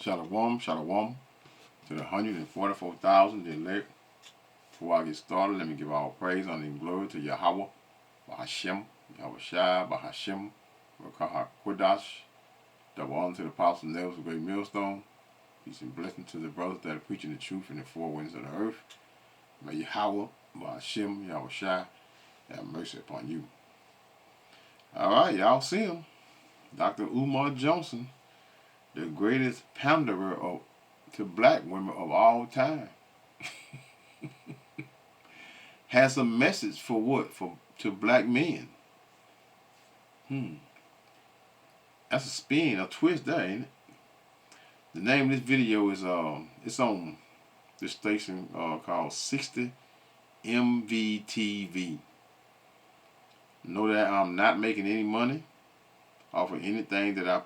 Shalom, shalom to the 144,000 elect. Before I get started, let me give all praise, honor, and glory to Yahweh, Bahashem, Yahweh Shai, Bahashem, Rakah Kodash. Double honor to the apostles and elders of the great millstone. Peace and blessing to the brothers that are preaching the truth in the four winds of the earth. May Yahweh, Bahashem, Yahweh Shai, have mercy upon you. Alright, y'all see him. Dr. Umar Johnson, the greatest panderer to black women of all time, has a message for what? To black men. That's a spin, a twist there, ain't it? The name of this video is it's on this station called 60 MVTV. Know that I'm not making any money off of anything that I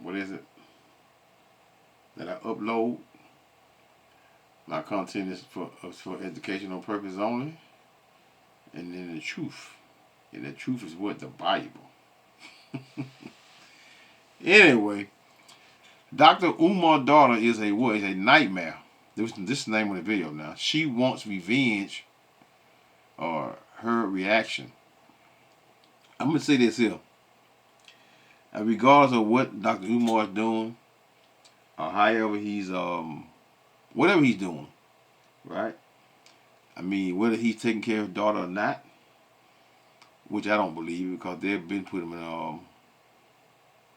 what is it that I upload. My content is for educational purposes only, and then the truth, and the truth is what? The Bible. Anyway, Dr. Umar's daughter is a what? Is a nightmare. This is the name of the video now. She wants revenge, or her reaction. I'm gonna say this here. Regardless of what Dr. Umar is doing, or however he's whatever he's doing, right? I mean, whether he's taking care of his daughter or not, which I don't believe, because they've been putting him in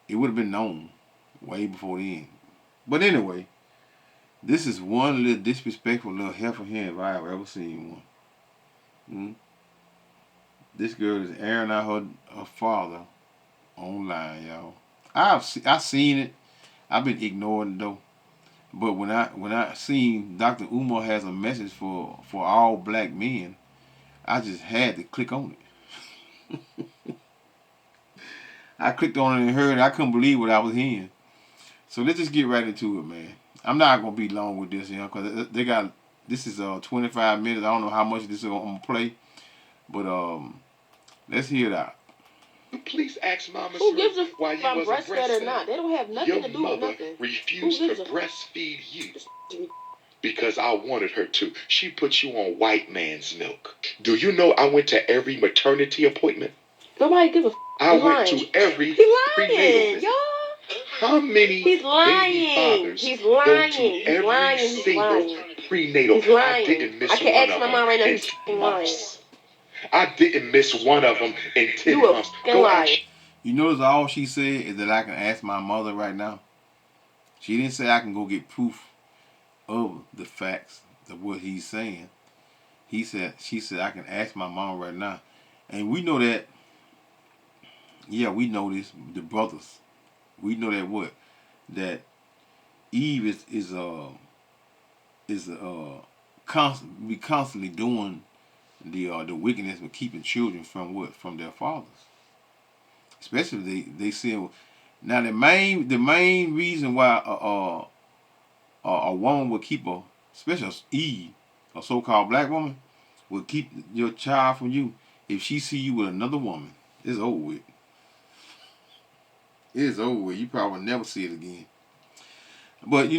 it would have been known way before then. But anyway, this is one little disrespectful little heifer hen if I have ever seen one. This girl is airing out her father online, y'all. I've seen it. I've been ignoring it though. But when I seen Dr. Umar has a message for all black men, I just had to click on it. I clicked on it and heard it. I couldn't believe what I was hearing. So let's just get right into it, man. I'm not gonna be long with this, because they got this is 25 minutes. I don't know how much of this I'm gonna play, but let's hear it out. Please ask Mama Who gives a why f*** you if I'm wasn't breastfed or not? They don't have nothing Your to do with mother nothing. refused to breastfeed you because I wanted her to. She put you on white man's milk. Do you know I went to every maternity appointment? Nobody gives a f***. I went to every He's prenatal lying, visit. y'all. How many He's lying. baby fathers He's go lying. to He's every lying. He's single lying. prenatal? He's lying. I didn't miss I can one ask of my them mom right now. in He's 10 f***ing lying. months. I didn't miss one of them in 10 You a months. f***ing Go liar. ask. You notice all she said is that I can ask my mother right now. She didn't say I can go get proof of the facts of what he's saying. She said I can ask my mom right now. And we know that, yeah, we know this, the brothers. We know that what? That Eve is constantly doing the wickedness of keeping children from what? From their fathers. Especially they say now the main reason why a woman would keep especially Eve, a so-called black woman, would keep your child from you if she see you with another woman. It's over with. It's over with. You probably will never see it again. But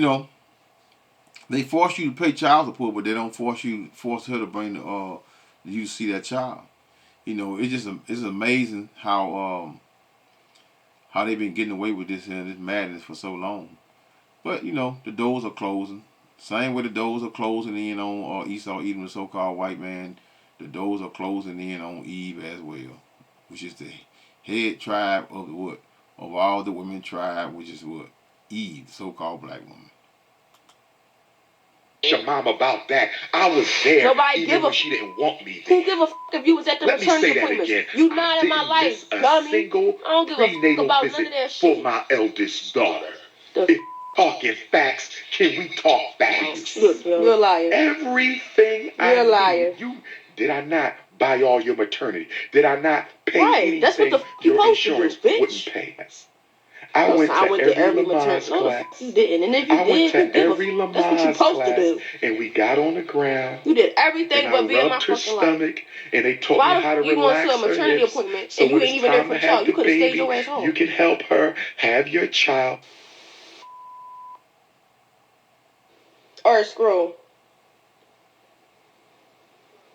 they force you to pay child support, but they don't force her to bring you to see that child. It's amazing how they've been getting away with this madness for so long. But the doors are closing. Same way the doors are closing in on Esau, Edom, the so-called white man. The doors are closing in on Eve as well, which is the head tribe of the what? Of all the women tribe, which is what? Eve, the so-called black woman. Your mom about that. I was there. Nobody even when she didn't want me Who there. give a f*** if you was at the Let me maternity say that appointments? again. You not in my life, a dummy. single I don't give a f*** prenatal about visit none of that for shit. my eldest daughter. If talking facts, can we talk facts? Look, you're a liar. Everything You're a liar. Did I not buy all your maternity? Did I not pay anything That's what the f*** your you supposed to do, insurance bitch. wouldn't pay us? I went I to went to every every maternity. Lamaze No, the class. fuck you didn't. And if you I went did, who to give a every fuck? That's what you Lamaze supposed to class, do. and we got on the ground, You did and everything I but be in my rubbed her fucking life. stomach, and they taught me Why how to you went to a relax her maternity hips, appointment so and you when ain't it's even there time for to the child? have You the could have stayed your baby, ass home. you can help her have your child. Alright, scroll.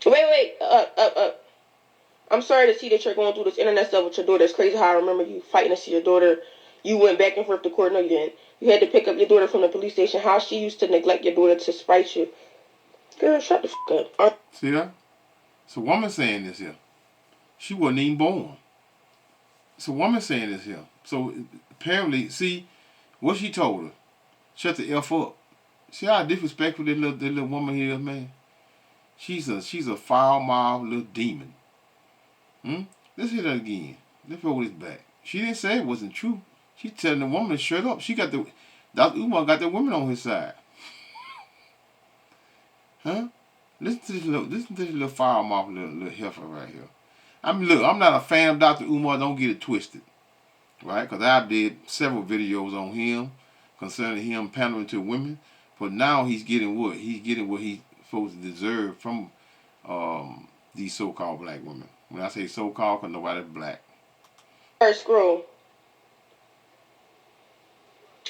Wait, up. I'm sorry to see that you're going through this internet stuff with your daughter. It's crazy how I remember you fighting to see your daughter. You went back and forth to court. No, you didn't. You had to pick up your daughter from the police station. How she used to neglect your daughter to spite you. Girl, shut the fuck up. See that? It's a woman saying this here. She wasn't even born. It's a woman saying this here. So apparently, see what she told her. Shut the F up. See how disrespectful this little woman here is, man. She's a foul mouthed little demon. Let's hear that again. Let's roll this back. She didn't say it wasn't true. She telling the woman to shut up. She got Dr. Umar got the women on his side. Huh? Listen to this little foul mouthed little heifer right here. Look, I'm not a fan of Dr. Umar. Don't get it twisted, right? Because I did several videos on him concerning him pandering to women. But now he's getting what? He's getting what he's supposed to deserve from these so-called black women. When I say so-called, because nobody's black. Alright, scroll.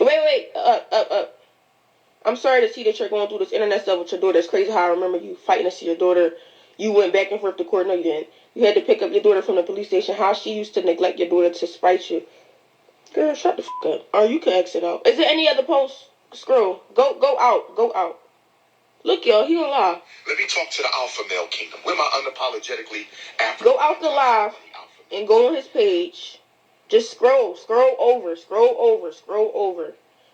Wait, up. I'm sorry to see that you're going through this internet stuff with your daughter. It's crazy how I remember you fighting to see your daughter. You went back and forth to court. No, you didn't. You had to pick up your daughter from the police station. How she used to neglect your daughter to spite you. Girl, shut the fuck up. Or you can exit out. Is there any other posts? Scroll. Go out. Look, y'all, he on live. Let me talk to the alpha male kingdom. We're my unapologetically African. Go out the live and go on his page. Just scroll over.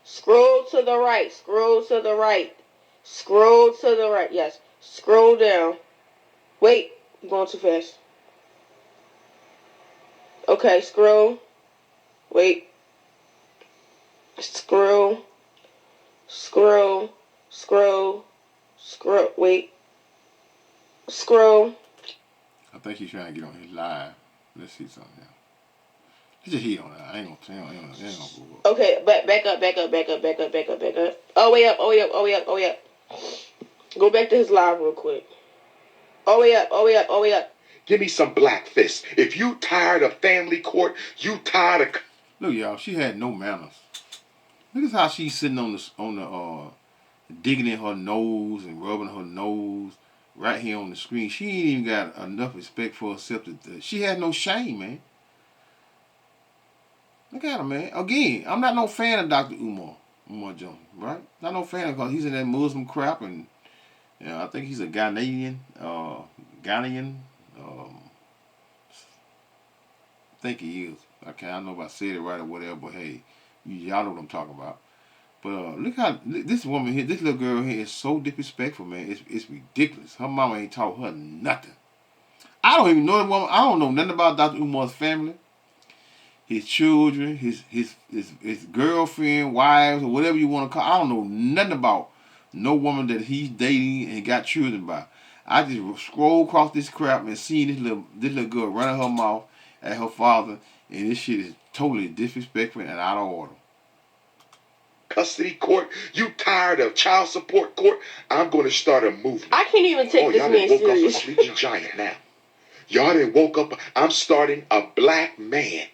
Scroll to the right. Yes. Scroll down. Wait, you're going too fast. Okay, scroll. Wait. Scroll. Wait. Scroll. I think he's trying to get on his live. Let's see something now. Let's just hit on that. I ain't gonna go up. Okay, back up. Oh, way up. Go back to his live real quick. Oh, way up. Give me some black fists. If you tired of family court, you tired of... Look, y'all, she had no manners. Look at how she's sitting on the digging in her nose and rubbing her nose right here on the screen. She ain't even got enough respect for herself. She had no shame, man. Look at her, man. Again, I'm not no fan of Dr. Umar Jones, right? Not no fan because he's in that Muslim crap, and I think he's a Ghanaian. I think he is. I don't know if I said it right or whatever, but hey, y'all know what I'm talking about. But look how this woman here, this little girl here is so disrespectful, man. It's ridiculous. Her mama ain't taught her nothing. I don't even know the woman. I don't know nothing about Dr. Umar's family, his children, his girlfriend, wives, or whatever you want to call. I don't know nothing about no woman that he's dating and got children by. I just scroll across this crap and see this little girl running her mouth at her father, and this shit is totally disrespectful and out of order. Custody court, you tired of child support court? I'm going to start a movement. I can't even take this man serious. Up a sleeping giant now. Y'all done woke up. I'm starting a black man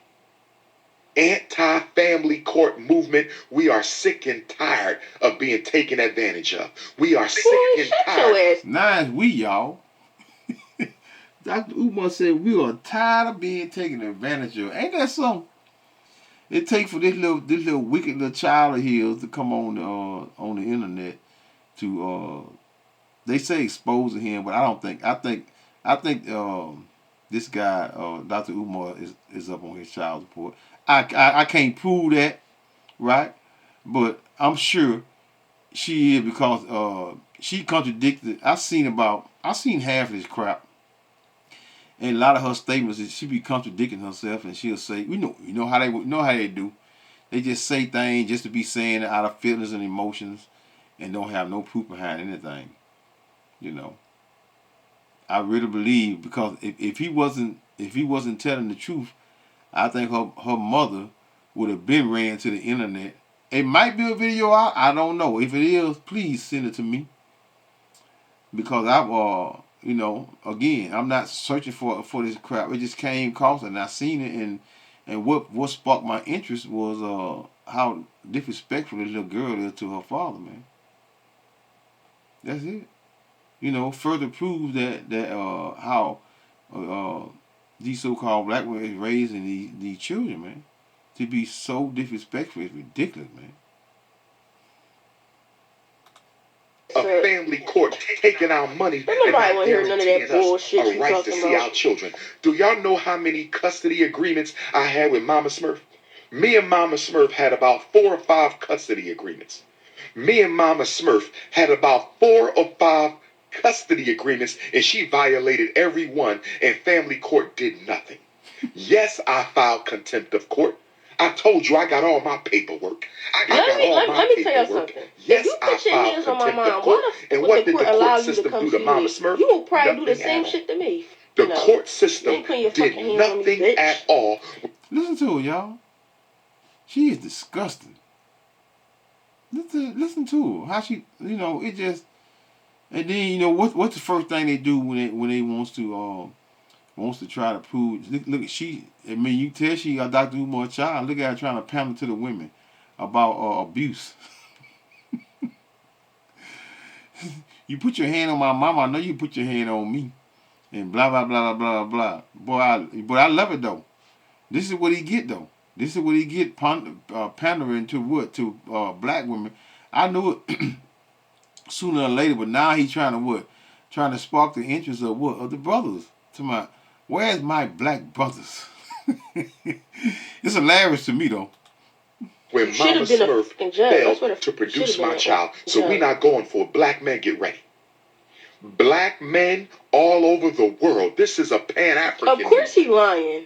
anti-family court movement. We are sick and tired of being taken advantage of. We are sick and tired. Now it's we, y'all. Dr. Umar said we are tired of being taken advantage of. Ain't that something? It takes for this little wicked little child of his to come on the internet to they say exposing him, but I don't think. I think this guy Dr. Umar is up on his child support. I can't prove that, right? But I'm sure she is because she contradicted. I seen half of this crap. And a lot of her statements, she be contradicting herself, and she'll say, you know how they do. They just say things just to be saying it out of feelings and emotions, and don't have no proof behind anything. I really believe because if he wasn't telling the truth, I think her mother would have been ran to the internet. It might be a video out. I don't know. If it is, please send it to me. Because I've, again, I'm not searching for this crap. It just came across and I seen it, and what sparked my interest was how disrespectful this little girl is to her father, man. That's it. Further proves that how these so-called black women is raising these children, man. To be so disrespectful is ridiculous, man. A family court taking our money and Nobody not want to hear none of that guaranteeing us bullshit a you right to talking see about. our children. Do y'all know how many custody agreements I had with Mama Smurf? Me and Mama Smurf had about 4 or 5 custody agreements. Me and Mama Smurf had about 4 or 5 custody agreements, and she violated every one, and family court did nothing. Yes, I filed contempt of court. I told you I got all my paperwork. Let me tell you something. Yes, if you I put your filed hands on my contempt of mom, court. why the And what did the allow court you to system come do to see Mama me? Smurf? You will probably do the Nothing same at all. shit to me. The No. court You system ain't putting your did fucking hands on me, nothing bitch. at all. Listen to her, y'all. She is disgusting. Listen to her. How she, it just. And then what's the first thing they do when they wants to try to prove? Look at she. I mean, you tell she got Dr. Umar child. Look at her trying to pander to the women about abuse. You put your hand on my mama. I know you put your hand on me. And blah blah blah blah blah blah. But I love it though. This is what he get though. This is what he get pandering to what to black women. I knew it sooner or later, but now he's trying to what? Trying to spark the interest of what? Of the brothers. Where's my black brothers? It's hilarious to me though. When Mama Smurf failed to produce my child, so we not going for it. Black men, get ready. Black men all over the world. This is a Pan-African. Of course he lying.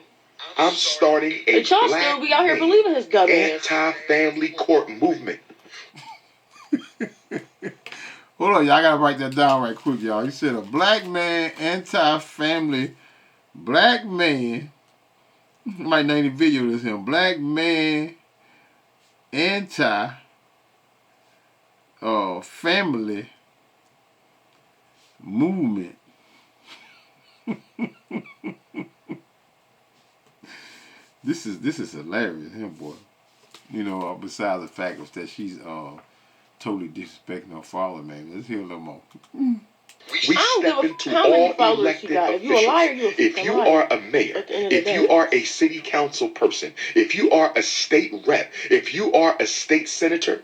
I'm starting a y'all black still be out here believing his dumb ass. anti-family court movement. Hold on, y'all. I gotta write that down right quick, y'all. You said a black man, anti-family, black man. Might name the video this him. Black man, anti-family movement. This is hilarious, him boy. Besides the fact that she's totally disrespecting her father, man. Let's hear a little more. We step into all elected officials. If you are a mayor, if you are a city council person, if you are a state rep, if you are a state senator,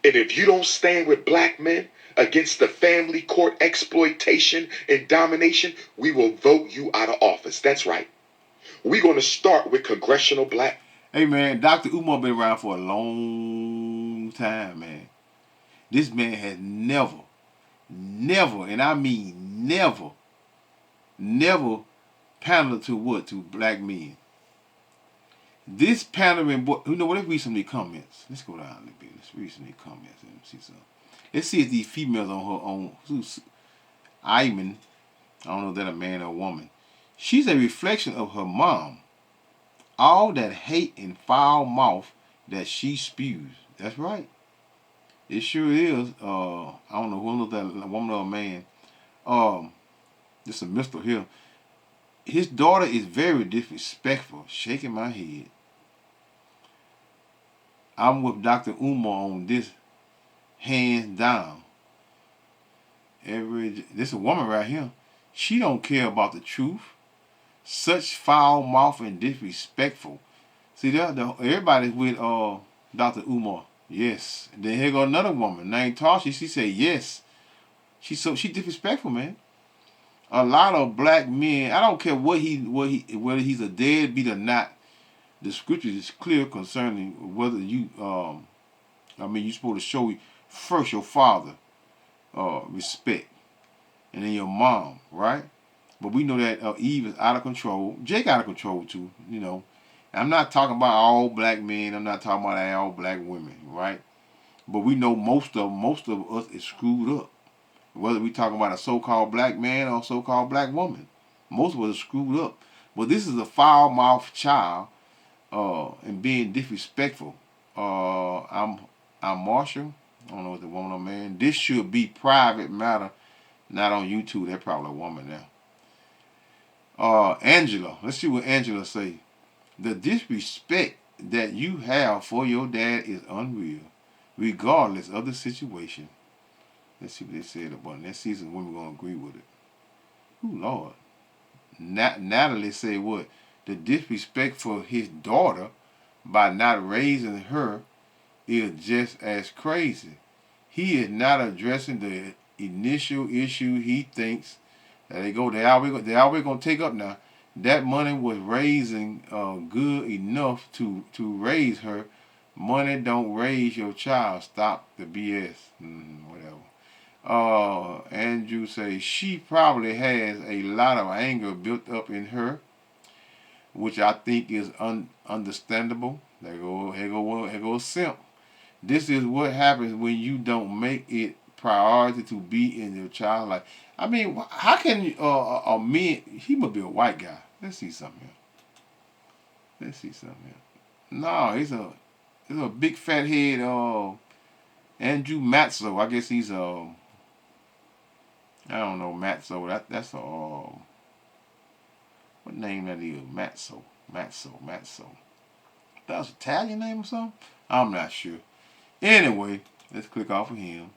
and if you don't stand with black men against the family court exploitation and domination, we will vote you out of office. That's right. We're going to start with congressional black. Hey, man, Dr. Umar been around for a long time, man. This man has never, and I mean never paneled to what? To black men. This pandering boy, let's read some of these comments. Let's go down a little bit. Let's read some of these comments and see something. Let's see if these females on her own, Iman, I don't know if that's a man or a woman. She's a reflection of her mom. All that hate and foul mouth that she spews. That's right. It sure is. I don't know who knows that, a woman or a man. Just a mister here. His daughter is very disrespectful. Shaking my head. I'm with Dr. Umar on this, hands down. This a woman right here. She don't care about the truth. Such foul mouth and disrespectful. See, everybody's with Dr. Umar. Yes. And then here go another woman named Tasha. She said yes. She disrespectful, man. A lot of black men. I don't care whether he's a deadbeat or not. The scripture is clear concerning whether you. You're supposed to show first your father respect, and then your mom, right? But we know that Eve is out of control. Jake out of control too, I'm not talking about all black men. I'm not talking about all black women, right? But we know most of us is screwed up. Whether we talking about a so-called black man or a so-called black woman, most of us are screwed up. But this is a foul-mouthed child and being disrespectful. I'm Marshall. I don't know if the woman or man. This should be private matter, not on YouTube. They're probably a woman now. Angela. Let's see what Angela say. The disrespect that you have for your dad is unreal, regardless of the situation. Let's see what they said about it. Let's see if women gonna agree with it. Ooh, Lord. Natalie said what? The disrespect for his daughter by not raising her is just as crazy. He is not addressing the initial issue. He thinks that they always gonna take up now. That money was raising good enough to raise her. Money don't raise your child. Stop the BS. Whatever. Andrew says she probably has a lot of anger built up in her, which I think is understandable. Here go simp. This is what happens when you don't make it priority to be in your child's life. I mean, how can a man? He must be a white guy. Let's see something here. No, he's a big fat head. Andrew Matzo. I guess he's I don't know Matzo. That's a what name that is? Matzo. That's an Italian name or something? I'm not sure. Anyway, let's click off of him.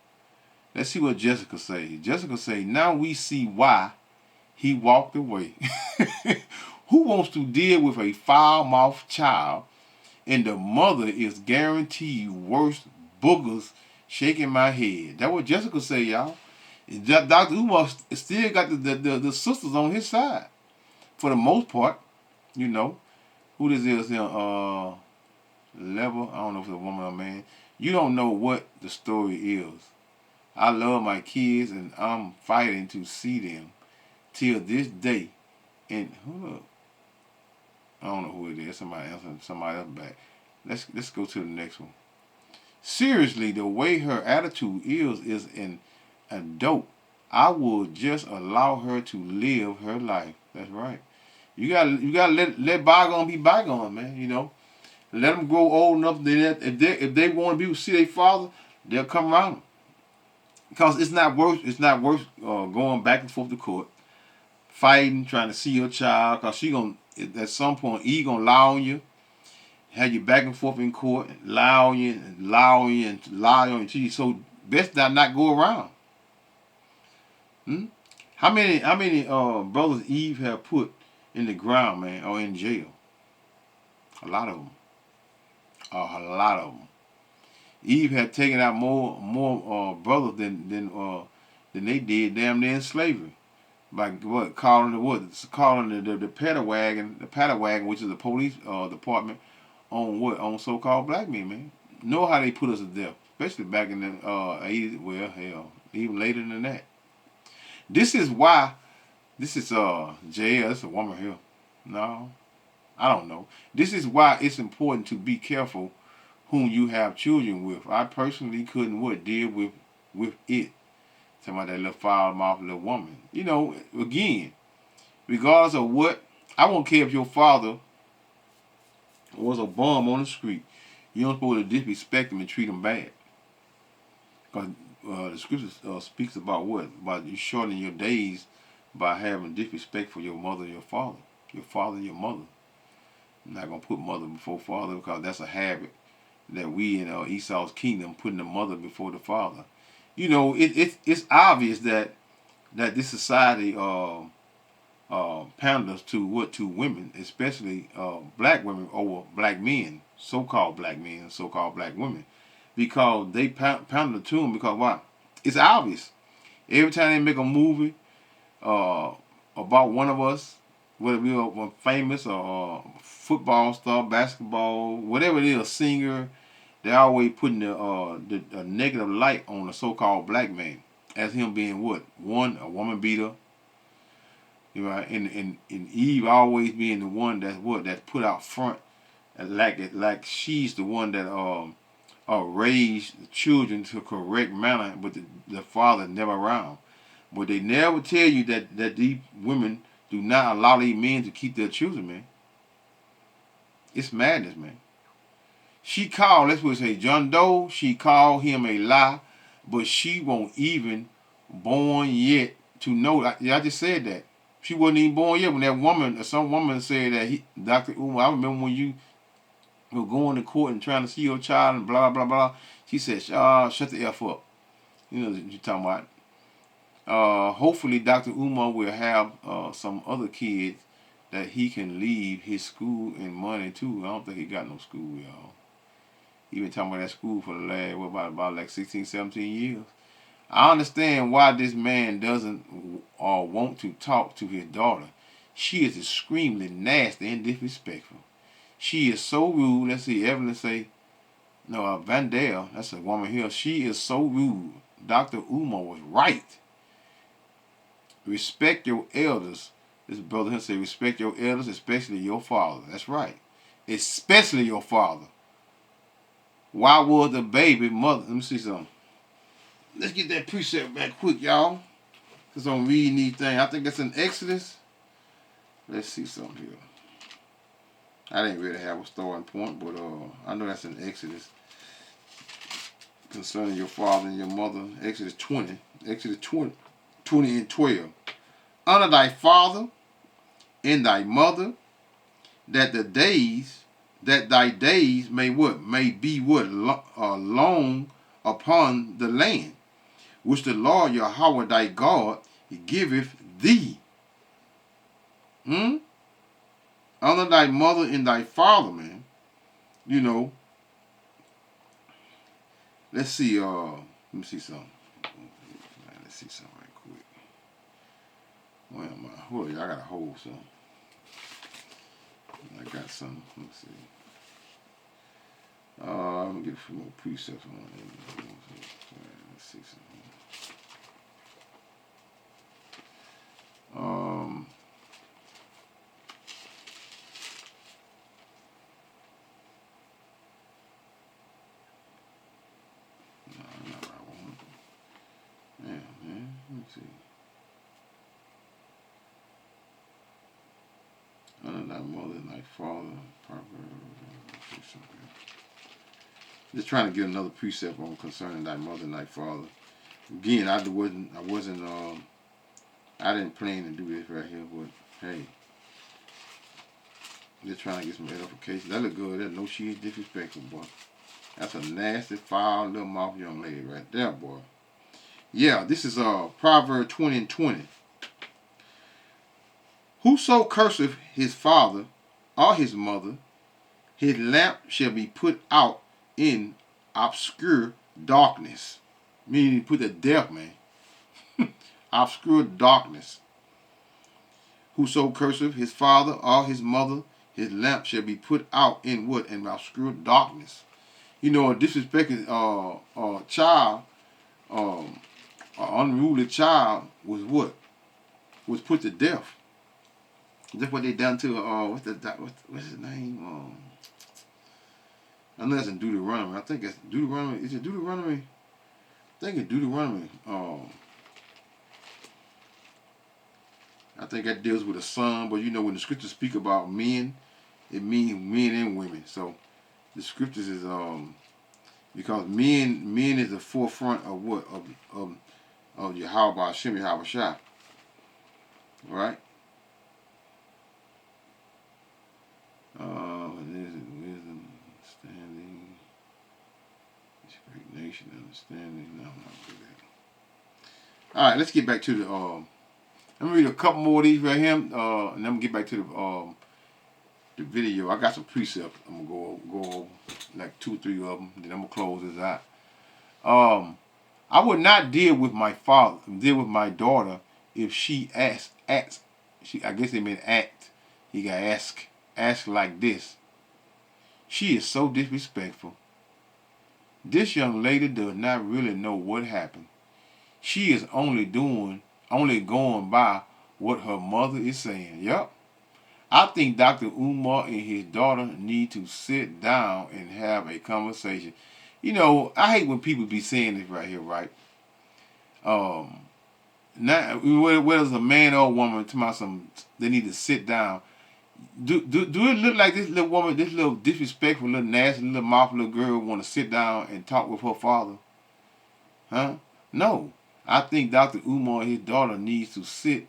Let's see what Jessica say. Jessica say, now we see why he walked away. Who wants to deal with a foul-mouthed child and the mother is guaranteed worse boogers? Shaking my head. That's what Jessica say, y'all. Dr. Umar still got the sisters on his side. For the most part, you know. Who this is here? Level. I don't know if it's a woman or a man. You don't know what the story is. I love my kids and I'm fighting to see them till this day. And hold up. I don't know who it is. Somebody else back. Let's go to the next one. Seriously, the way her attitude is an adult. I will just allow her to live her life. That's right. You gotta let bygone be bygone, man. You know, let them grow old enough that if they want to see their father, they'll come around. Because it's not worth going back and forth to court, fighting, trying to see your child. Because at some point, he gonna lie on you, have you back and forth in court, and lie on you. So best not go around. How many brothers Eve have put in the ground, man, or in jail? A lot of them. Eve had taken out more brothers than they did damn near in slavery. By calling the paddy wagon, which is the police department, on so-called black men, man. Know how they put us to death, especially back in the 80s. Well, hell, even later than that. This is why. This is JL. This is a woman here. No, I don't know. This is why it's important to be careful whom you have children with. I personally couldn't deal with it. Talking about that little foul-mouthed little woman. You know, again, regardless of what, I won't care if your father was a bum on the street. You don't supposed to disrespect him and treat him bad. Because the scripture speaks about what? About you shortening your days by having disrespect for your mother and your father. Your father and your mother. I'm not going to put mother before father because that's a habit that we in Esau's kingdom putting the mother before the father. You know, it's obvious that this society panders to women, especially black women over black men, so-called black men and so-called black women, because they pander to them because why? It's obvious. Every time they make a movie about one of us, whether we are famous or football star, basketball, whatever it is, singer, they're always putting the negative light on the so-called black man as him being what? One, a woman beater. You know, and Eve always being the one that's put out front, like she's the one that raised the children to correct manner, but the father never around. But they never tell you that these women do not allow these men to keep their children, man. It's madness, man. She called, let's put say John Doe, she called him a lie, but she won't even born yet to know. I just said that. She wasn't even born yet when that woman, or some woman said that Dr. Umar, I remember when you were going to court and trying to see your child and blah, blah, blah. She said, shut the F up. You know what you're talking about. Hopefully Dr. Umar will have some other kids that he can leave his school and money to. I don't think he got no school, y'all. He been talking about that school for the last, about like 16, 17 years. I understand why this man doesn't or want to talk to his daughter. She is extremely nasty and disrespectful. She is so rude. Let's see, Evelyn say, no, Vandale, that's a woman here. She is so rude. Dr. Umar was right. Respect your elders. This brother here say, respect your elders, especially your father. That's right. Especially your father. Why was the baby mother? Let me see something. Let's get that precept back quick, y'all. Because I'm reading these things. I think that's in Exodus. Let's see something here. I didn't really have a starting point, but I know that's in Exodus. Concerning your father and your mother. Exodus 20. Exodus 20 and 12. Honor thy father and thy mother, that thy days may what? May be what? Long upon the land, which the Lord Yahweh thy God giveth thee. Honor thy mother and thy father, man. You know. Let's see. Let me see something. Let's see something right quick. Where am I? Oh, I got a hold something. I got something. Let's see. I'm gonna get a few more precepts on it. Let's see something. No, not what I want. Yeah, man. Let me see. Honor thy mother and thy father. Just trying to get another precept on concerning thy mother and thy father. Again, I didn't plan to do this right here, but hey, just trying to get some edification. That look good. That no, she is disrespectful, boy. That's a nasty, foul little mouth young lady right there, boy. Yeah, this is Proverbs 20 and 20. Whoso curseth his father or his mother, his lamp shall be put out in obscure darkness. Meaning put to death, man. Obscure darkness. Whoso curseth his father or his mother, his lamp shall be put out in what? In obscure darkness. You know, a disrespected child, an unruly child was what? Was put to death. That's what they done to what's his name? I know that's in Deuteronomy. I think it's Deuteronomy. Is it Deuteronomy? I think it's Deuteronomy. I think that deals with a son, but you know when the scriptures speak about men, it means men and women. So the scriptures is because men is the forefront of what of Yahweh Hashem Yahweh Shah. Right? Wisdom, understanding, this great nation, understanding. No, I'm not good at it. All right, let's get back to the. Let me read a couple more of these right here, and then I'm gonna get back to the video. I got some precepts. I'm gonna go over like 2 or 3 of them. Then I'm gonna close this out. I would not deal with my daughter if she acts. I guess they meant act. He got ask like this. She is so disrespectful. This young lady does not really know what happened. She is only going by what her mother is saying. Yup. I think Dr. Umar and his daughter need to sit down and have a conversation. You know, I hate when people be saying this right here, right? Now, whether it's a man or a woman, they need to sit down Do it look like this little woman, this little disrespectful, little nasty, little mouth little girl want to sit down and talk with her father? Huh? No. I think Dr. Umar and his daughter needs to sit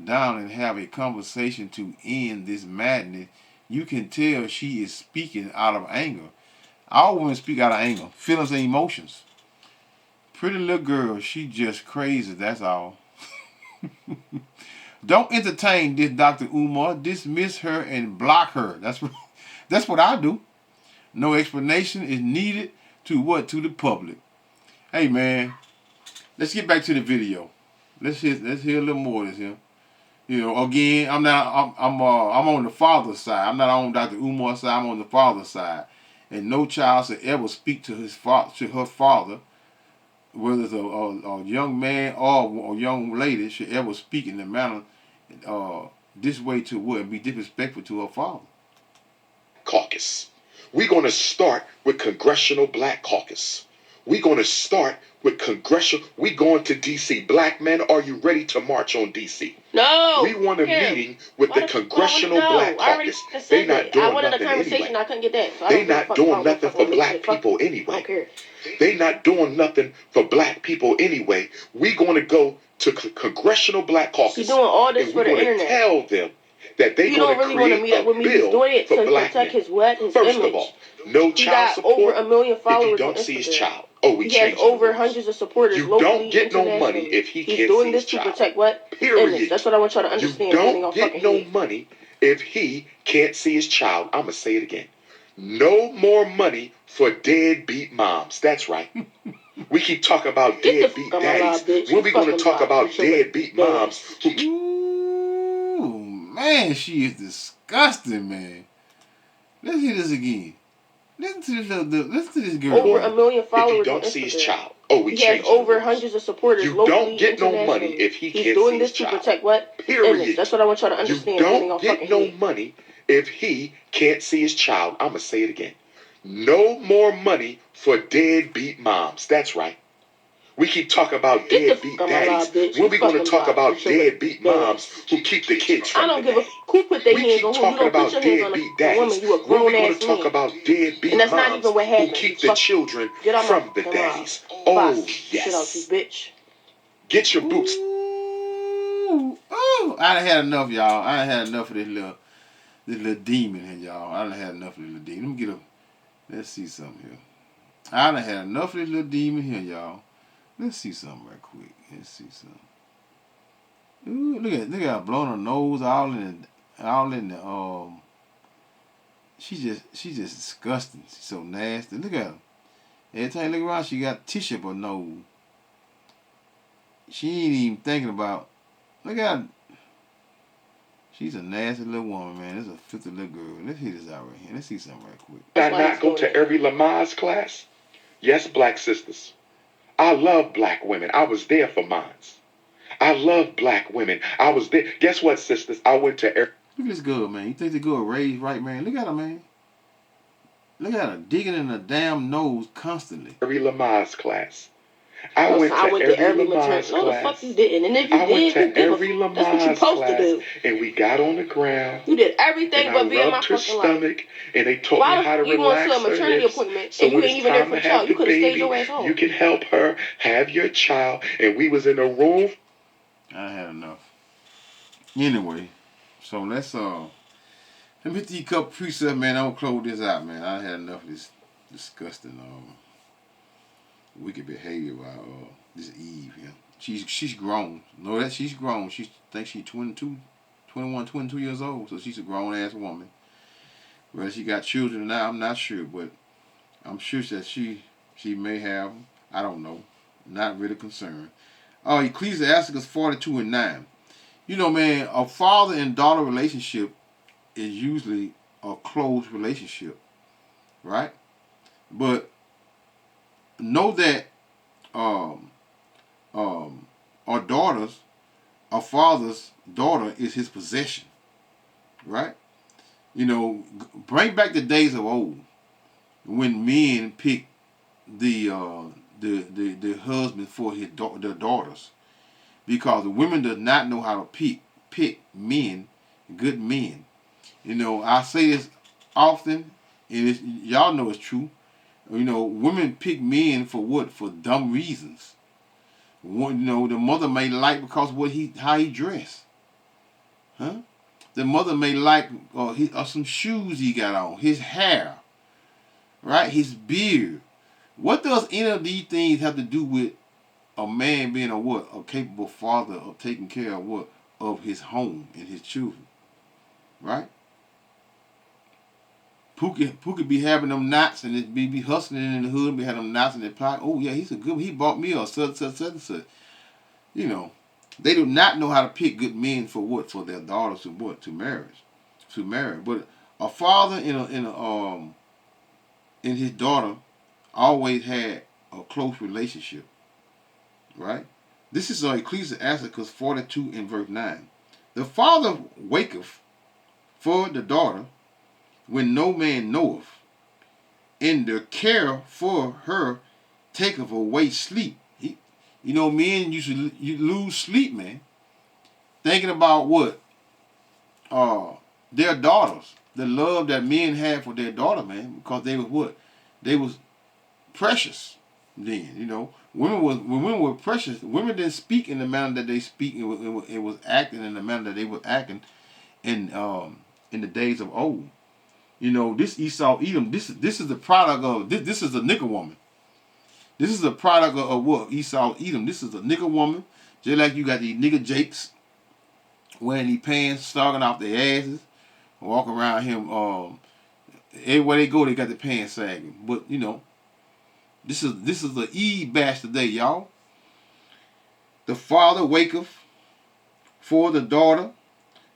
down and have a conversation to end this madness. You can tell she is speaking out of anger. All women speak out of anger, feelings and emotions. Pretty little girl, she just crazy, that's all. Don't entertain this Dr. Umar. Dismiss her and block her. That's what I do. No explanation is needed to the public. Hey man, let's get back to the video. Let's hear a little more of this here. You know, again, I'm on the father's side. I'm not on Dr. Umar's side. I'm on the father's side. And no child should ever speak to her father, whether it's a young man or a young lady, should ever speak in the manner this way to what and be disrespectful to her father. Caucus. We're going to start with Congressional Black Caucus. We're going to start with Congressional. We're going to D.C. Black men, are you ready to march on D.C.? No. We want a meeting with the Congressional Black Caucus. They not doing nothing anyway. I couldn't get that. So they not doing nothing for black people anyway. I don't care. They not doing nothing for black people anyway. We're going to go to Congressional Black Caucus. He's doing all this for the internet. Tell them that they're going to create a bill for black men. His First of all, no child support. Over 1 million followers. If you don't see his child. Oh, we he has over hundreds of supporters. You locally, don't get no money if he can't see his child. He's doing this to protect what? Period. Image. That's what I want y'all to understand. You don't get no money if he can't see his child. I'm going to say it again. No more money for deadbeat moms. That's right. We keep talking about deadbeat daddies. When we going to talk about deadbeat moms? Ooh, man, she is disgusting, man. Let's hear this again. Listen to this girl. Over 1 million followers. If you don't see his child. Oh, we he has over hundreds of supporters. You locally, don't get no money if he can't see his child. He's doing this to protect what? Period. Image. That's what I want y'all to understand. You don't get no money if he can't see his child. I'm going to say it again. No more money for deadbeat moms. That's right. We keep talking about deadbeat daddies. When we going to talk about deadbeat moms who keep the kids from I don't give a who put their hands on who. You don't put your hands on a woman. You a grown ass man. When we going to talk about deadbeat moms who keep the children from the daddies. Oh, yes. Get out, you bitch. Get your boots. Ooh, I done had enough, y'all. I done had enough of this little demon here, y'all. I done had enough of this little demon. Let me get up. Let's see something here. I done had enough of this little demon here, y'all. Let's see something right quick. Let's see something. Ooh, look at her blowing her nose all in the she's just disgusting. She's so nasty. Look at her. Every time you look around, she got tissue up her nose. She ain't even thinking about. Look at her. She's a nasty little woman, man. This is a filthy little girl. Let's hear this out right here. Let's see something right quick. Did I not go to every Lamaze class? Yes, black sisters. I love black women. I was there for mine. I love black women. I was there. Guess what, sisters? I went to every... Look at this girl, man. You think the girl raised right, man? Look at her, man. Look at her digging in her damn nose constantly. Every Lamaze class. I went to every Lamaze class. No, the fuck you didn't. And if you went to every Lamaze that's what you're supposed to do. And we got on the ground. You did everything but be in my fucking stomach, life. And they taught me how to relax her you went to a maternity appointment and you ain't even there for the child. You could have stayed your ass home. You can help her have your child. And we was in a room. I had enough. Anyway, so let's let me hit these couple precepts, man. I'm gonna close this out, man. I had enough of this disgusting wicked behavior by this Eve here. She's grown. Know that she's grown. She thinks she's 22 years old. So she's a grown ass woman. Whether she got children now, I'm not sure, but I'm sure that she may have. I don't know. Not really concerned. Ecclesiasticus 42:9. You know, man, a father and daughter relationship is usually a close relationship, right? But know that our father's daughter is his possession, right? You know, bring back the days of old when men picked the husband for their daughters, because the women does not know how to pick men, good men. You know, I say this often, and y'all know it's true. You know, women pick men for what? For dumb reasons. One, you know, the mother may like because how he dressed, huh? The mother may like some shoes he got on, his hair, right? His beard. What does any of these things have to do with a man being a capable father of taking care of of his home and his children, right? Pookie be having them knots and it be hustling in the hood, be having them knots in their pocket. Oh yeah, he's a good. He bought me a such. You know, they do not know how to pick good men for what? For their daughters to marry. But a father in his daughter always had a close relationship, right? This is Ecclesiasticus 42 and verse 9. The father waketh for the daughter when no man knoweth, and the care for her taketh away sleep. You know, men you lose sleep, man, thinking about what? Their daughters. The love that men had for their daughter, man, because they was what? They was precious then, you know. When women were precious, women didn't speak in the manner that they speak. It was acting in the manner that they were acting in the days of old. You know, this Esau Edom, this is the product of this is a nigger woman. This is a product of what? Esau Edom. This is a nigger woman. Just like you got these nigger jakes wearing these pants, stalking off their asses, walk around him. Everywhere they go, they got the pants sagging. But you know, this is the Eve bash today, y'all. The father waketh for the daughter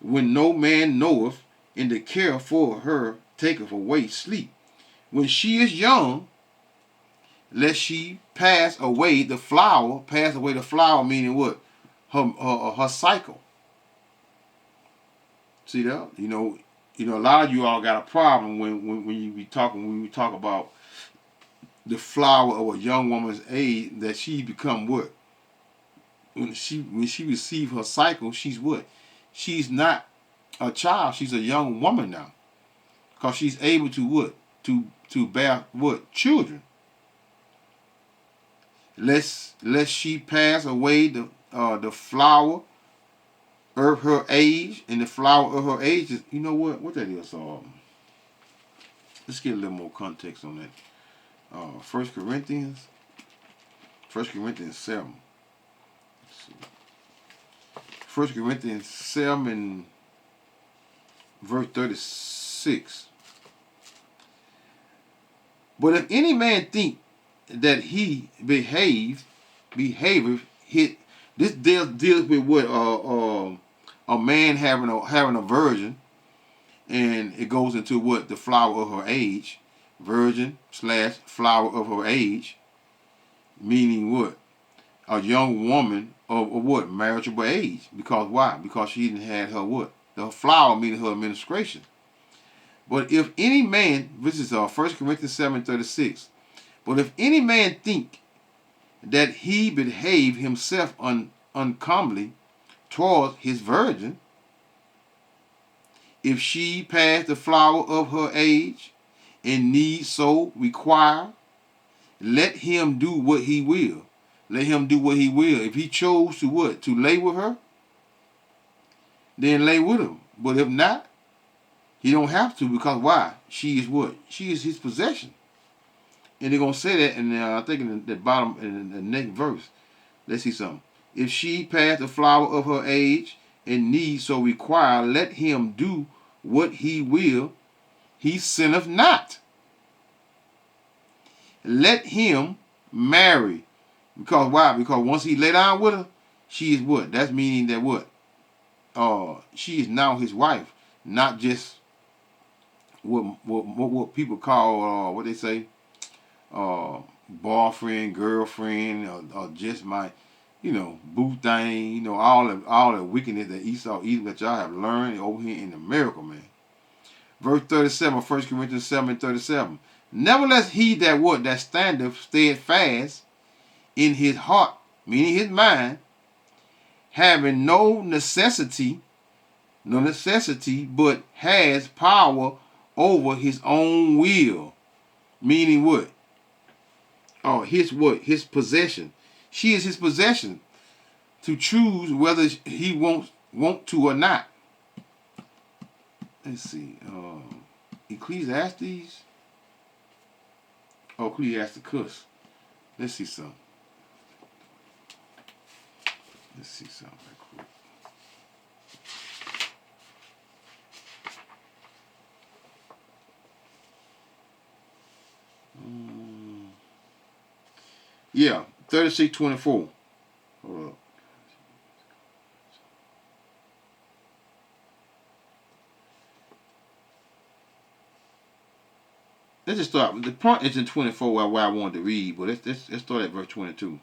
when no man knoweth, and the care for her taketh away sleep. When she is young, lest she pass away the flower. Pass away the flower meaning what? Her cycle. See that? You know, a lot of you all got a problem when we talk about the flower of a young woman's age, that she become what? When she receive her cycle, she's what? She's not a child. She's a young woman now, because she's able to what? To bear what? Children. Lest she pass away the flower of her age, and the flower of her age is, you know what that is. Let's get a little more context on that. 1 Corinthians 7. Let's see. 1 Corinthians 7 and verse 36. But if any man think that he behaveth hit, this deals with what a man having a virgin, and it goes into what? The flower of her age, virgin / flower of her age, meaning what? A young woman of what? Marriageable age. Because why? Because she didn't have her what? The flower meaning her administration. But if any man, this is 1 Corinthians 7:36. But if any man think that he behave himself uncomely towards his virgin, if she pass the flower of her age, and need so require, let him do what he will. Let him do what he will. If he chose to what? To lay with her, then lay with him. But if not, he don't have to, because why? She is what? She is his possession. And they're going to say that, and I think in the bottom, in the next verse. Let's see something. If she pass the flower of her age, and need so require, let him do what he will. He sinneth not. Let him marry. Because why? Because once he lay down with her, she is what? That's meaning that what? She is now his wife, not just what people call what they say, boyfriend, girlfriend, or just my, boo thing, all the wickedness that Esau Edom that y'all have learned over here in America, man. Verse 37, 1 Corinthians 7:37. Nevertheless, he that what? That standeth steadfast in his heart, meaning his mind, having no necessity no necessity, but has power over his own will. Meaning what? Oh, his what? His possession. She is his possession to choose whether he want to or not. Let's see. Ecclesiastes. Oh, Ecclesiasticus. Let's see something. Let's see something right quick. Yeah, 36:24. Hold up. Let's just start. The point is in 24 where I wanted to read, but let's start at verse 22.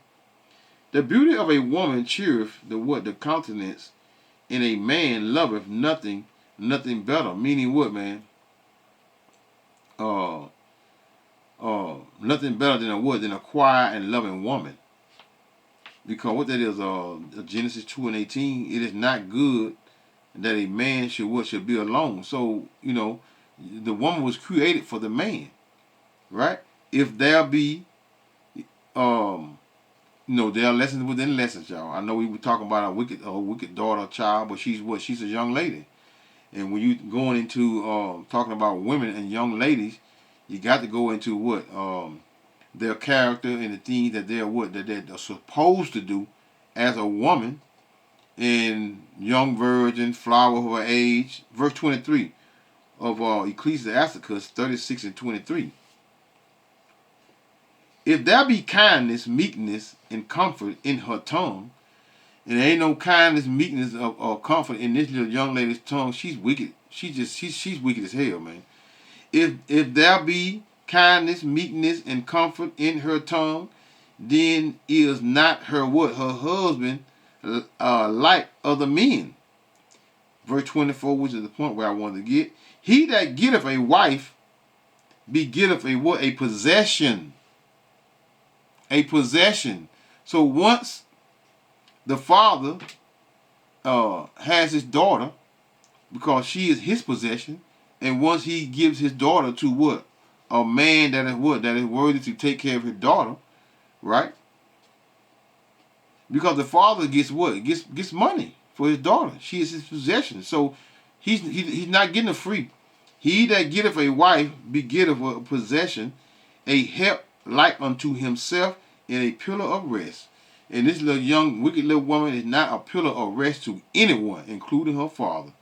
The beauty of a woman cheereth the countenance, and a man loveth nothing better. Meaning what, man? Uh, Nothing better than a quiet and loving woman. Because what that is, Genesis 2:18, it is not good that a man should be alone. So, the woman was created for the man, right? If there be, there are lessons within lessons, y'all. I know we were talking about a wicked daughter, child, but she's what? She's a young lady. And when you going into talking about women and young ladies, you got to go into what their character and the things that they're supposed to do as a woman, and young virgin, flower of her age. Verse 23 of Ecclesiasticus 36:23. If there be kindness, meekness, and comfort in her tongue, and there ain't no kindness, meekness, or comfort in this little young lady's tongue, she's wicked. She's wicked as hell, man. If there be kindness, meekness, and comfort in her tongue, then is not her what? Her husband like other men. Verse 24, which is the point where I wanted to get. He that getteth a wife begetteth a what? A possession. A possession. So once the father has his daughter, because she is his possession, and once he gives his daughter to what? A man that is what? That is worthy to take care of his daughter, right? Because the father gets what? Gets money for his daughter. She is his possession. So he's not getting a free. He that getteth a wife begetteth a possession, a help like unto himself, and a pillar of rest. And this little young wicked little woman is not a pillar of rest to anyone, including her father.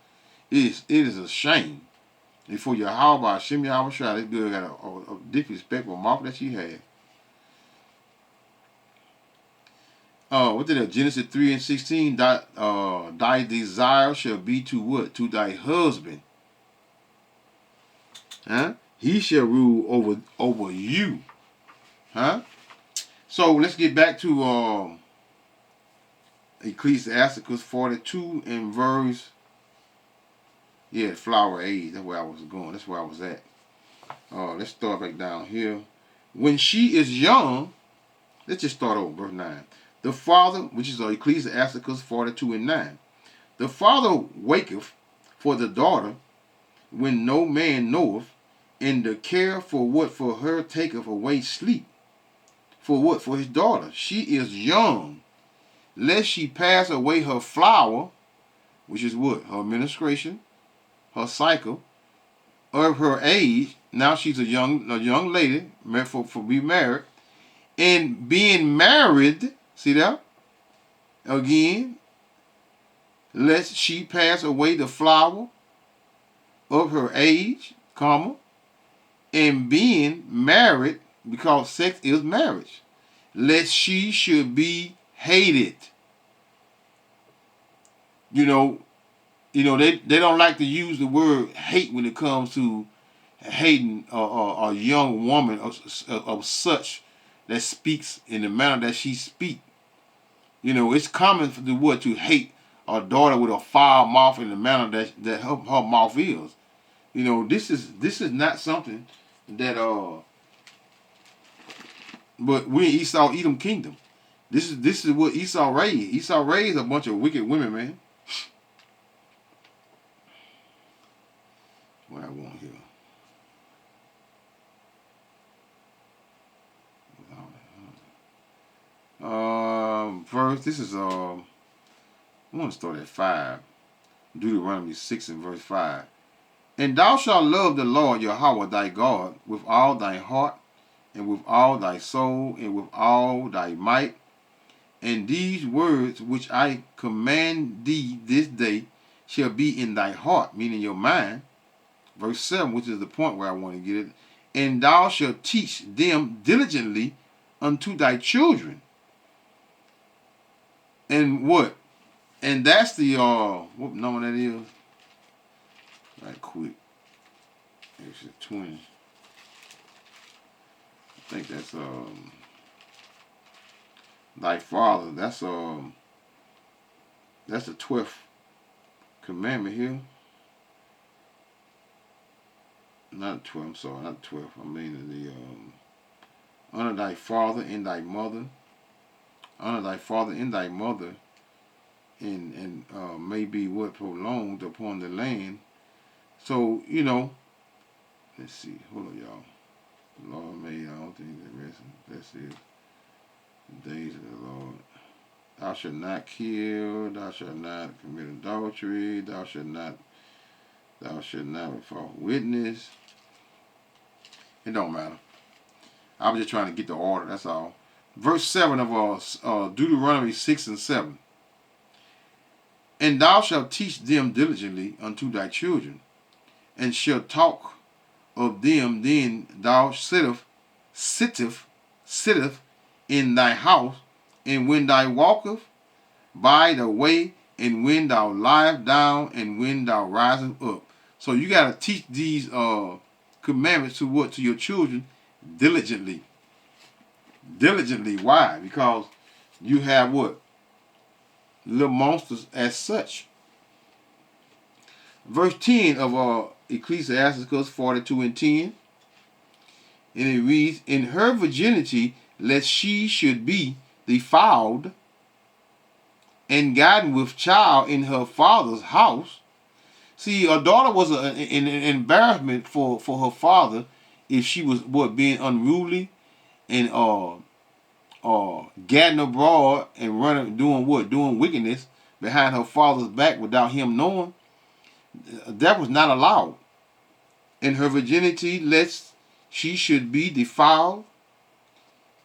It is a shame. And for Yahweh, Hashem Yahweh Shai, this girl got a disrespectful mouth that she had. What did that? Genesis 3:16. Thy desire shall be to what? To thy husband. Huh? He shall rule over you. Huh? So let's get back to Ecclesiasticus 42 and verse. Yeah, flower age. That's where I was going. That's where I was at. Let's start back down here. When she is young, let's just start over, verse 9. The father, which is Ecclesiasticus 42 and 9. The father waketh for the daughter when no man knoweth, and the care for what for her taketh away sleep. For what? For his daughter. She is young, lest she pass away her flower, which is what? Her ministration, her cycle, of her age. Now she's a young lady, meant for be married, and being married. See that? Again, lest she pass away the flower of her age, comma, and being married, because sex is marriage, lest she should be hated. They don't like to use the word hate when it comes to hating a young woman of such that speaks in the manner that she speaks. It's common for the word to hate a daughter with a foul mouth in the manner that her mouth is. This is not something that but we in Esau Edom kingdom. This is what Esau raised. Esau raised a bunch of wicked women, man. verse. This is I want to start at 5. Deuteronomy 6 and verse 5. And thou shalt love the Lord Yahweh thy God with all thy heart, and with all thy soul, and with all thy might. And these words which I command thee this day shall be in thy heart, meaning your mind. Verse 7, which is the point where I want to get it. And thou shalt teach them diligently unto thy children. And what? And that's the, what number that is? Right quick. It's 20. I think that's, thy father. That's the 12th commandment here. Not 12, I'm sorry, not 12. I mean the, honor thy father and thy mother. Honor thy father and thy mother. And may be what prolonged upon the land. So, you know, let's see. Hold on, y'all. The Lord made all things that rest. That's it. The days of the Lord. Thou shalt not kill. Thou shalt not commit adultery. Thou shalt not be false witness. It don't matter. I was just trying to get the order. That's all. Verse 7 of Deuteronomy 6 and 7. And thou shalt teach them diligently unto thy children, and shalt talk of them then thou sitteth in thy house, and when thou walkest by the way, and when thou liest down, and when thou risest up. So you got to teach these commandments to what? To your children diligently. Diligently. Why? Because you have what? Little monsters as such. Verse 10 of Ecclesiasticus 42 and 10. And it reads, in her virginity, lest she should be defiled and gotten with child in her father's house. See, a daughter was an embarrassment for her father if she was being unruly and gadding abroad and running, doing wickedness behind her father's back without him knowing. That was not allowed. In her virginity, lest she should be defiled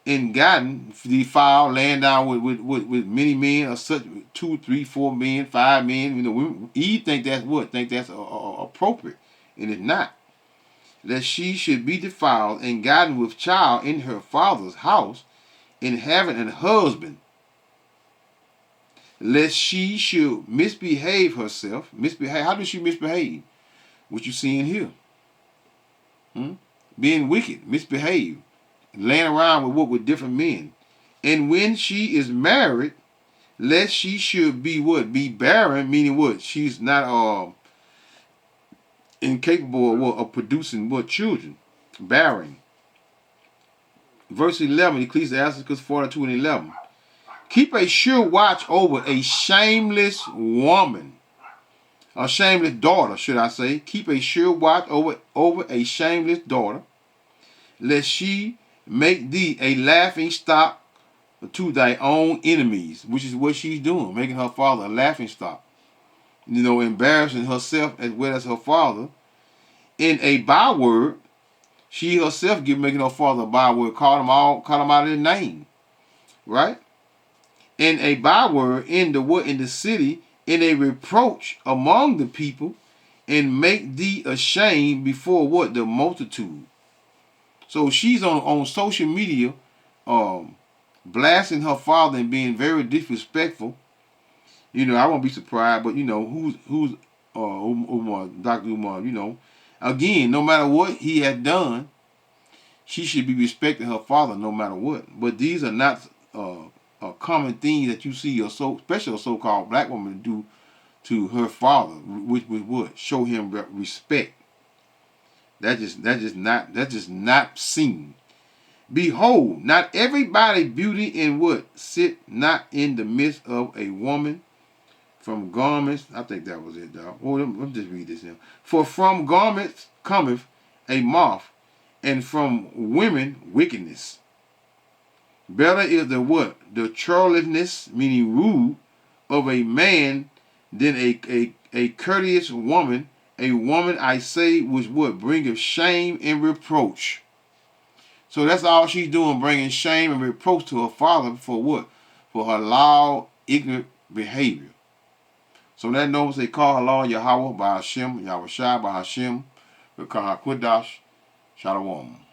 and gotten defiled, laying down with many men, or such 2, 3, 4 men, 5 men. You know, Eve think that's what? Think that's appropriate, and it's not. Lest she should be defiled and gotten with child in her father's house, and having a husband, lest she should misbehave herself. Misbehave. How does she misbehave? What you seeing here? Being wicked, misbehave, laying around with different men. And when she is married, lest she should be what? Be barren, meaning what? She's not incapable of producing what? Children. Barren. Verse 11, Ecclesiasticus 42 and 11. Keep a sure watch over a shameless woman. A shameless daughter, should I say. Keep a sure watch over a shameless daughter, lest she make thee a laughing stock to thy own enemies, which is what she's doing, making her father a laughing stock. You know, embarrassing herself as well as her father. In a byword, she herself making her father a byword, call him out of his name. Right? In a byword, in the city, in a reproach among the people, and make thee ashamed before what? The multitude. So she's on social media, blasting her father and being very disrespectful. You know, I won't be surprised, but you know, who's Dr. Umar, you know, again, no matter what he had done, she should be respecting her father no matter what. But these are not common things that you see especially a so-called black woman do to her father, which would show him respect. That's just not seen. Behold, not everybody beauty in what? Sit not in the midst of a woman from garments. I think that was it, dog. Oh, let me just read this now. For from garments cometh a moth, and from women wickedness. Better is the what? The churlishness, meaning rude, of a man than a courteous woman. A woman, I say, which would bringeth shame and reproach. So that's all she's doing, bringing shame and reproach to her father for what? For her loud, ignorant behavior. So that knows they call her Lord Yahweh by Hashem, Yahweh Shai by Hashem, we call her Qudash, Shalom.